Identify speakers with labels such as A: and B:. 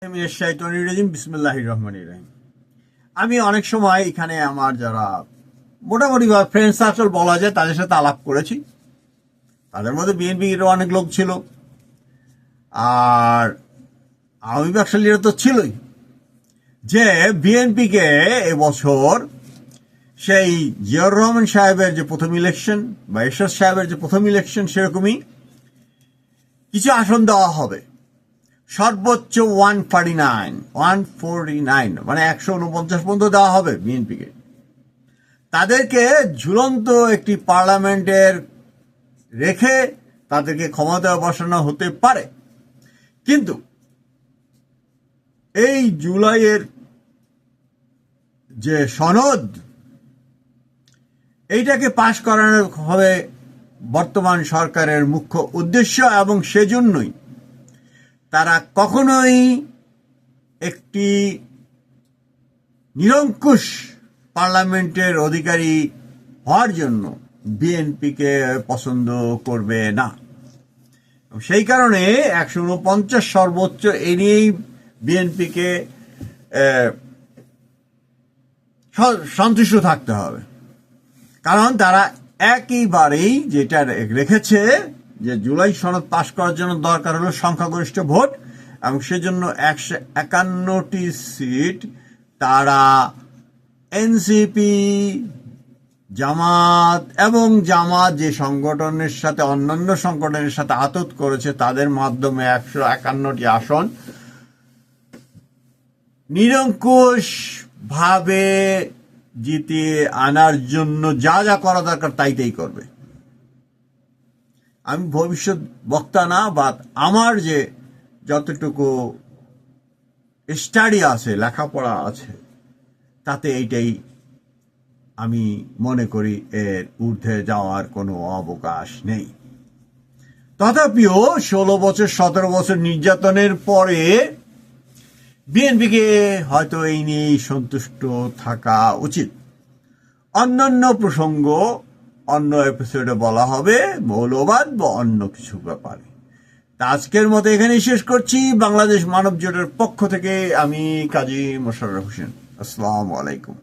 A: বিসমিল্লাহির রহমানির রহিম। আমি অনেক সময় এখানে আমার যারা মোটামুটি ফ্রেন্ড সার্কেল বলা যায় তাদের সাথে আলাপ করেছি। তাদের মধ্যে বিএনপির অনেক লোক ছিল, আর আওয়ামী ব্যবসায়ীরা তো ছিলই। যে বিএনপিকে এবছর সেই জিয়াউর রহমান সাহেবের যে প্রথম ইলেকশন বা এরশাদ সাহেবের যে প্রথম ইলেকশন, সেরকমই কিছু আসন দেওয়া হবে। সর্বোচ্চ 149 মানে 149 পর্যন্ত দেওয়া হবে বিএনপিকে। তাদেরকে ঝুলন্ত একটি পার্লামেন্টের রেখে তাদেরকে ক্ষমতায় বসানো হতে পারে, কিন্তু এই জুলাইয়ের যে সনদ, এইটাকে পাশ করানো হবে বর্তমান সরকারের মুখ্য উদ্দেশ্য, এবং সেজন্যই তারা কখনোই একটি নিরঙ্কুশ পার্লামেন্টের অধিকারী হওয়ার জন্য বিএনপিকে পছন্দ করবে না। সেই কারণে 149 সর্বোচ্চ এ নিয়েই বিএনপিকে সন্তুষ্ট থাকতে হবে। কারণ তারা একইবারেই যেটা রেখেছে যে জুলাই সনদ পাশ করার জন্য দরকার হলো সংখ্যাগরিষ্ঠ ভোট, এবং সেজন্য 151টি সিট তারা এনসিপি, জামাত এবং জামাত যে সংগঠনের সাথে অন্যান্য সংগঠনের সাথে আতত করেছে তাদের মাধ্যমে 151টি আসন নিরঙ্কুশ ভাবে জিতিয়ে আনার জন্য যা যা করা দরকার তাই করবে। আমি ভবিষ্যৎ বক্তা না, বা আমার যে যতটুকু স্টাডি আছে, লেখাপড়া আছে, তাতে এইটাই আমি মনে করি, এর ঊর্ধ্বে যাওয়ার কোনো অবকাশ নেই। তথাপিও 16 বছর 17 বছর নির্যাতনের পরে বিএনপিকে হয়তো এই নিয়েই সন্তুষ্ট থাকা উচিত। অন্যান্য প্রসঙ্গ অন্য এপিসোডে বলা হবে, মৌলবাদ বা অন্য কিছু ব্যাপারে। আজকের মতো এখানেই শেষ করছি। বাংলাদেশ মানব জোটের পক্ষ থেকে আমি কাজী মোশাররফ হোসেন। আসসালামু আলাইকুম।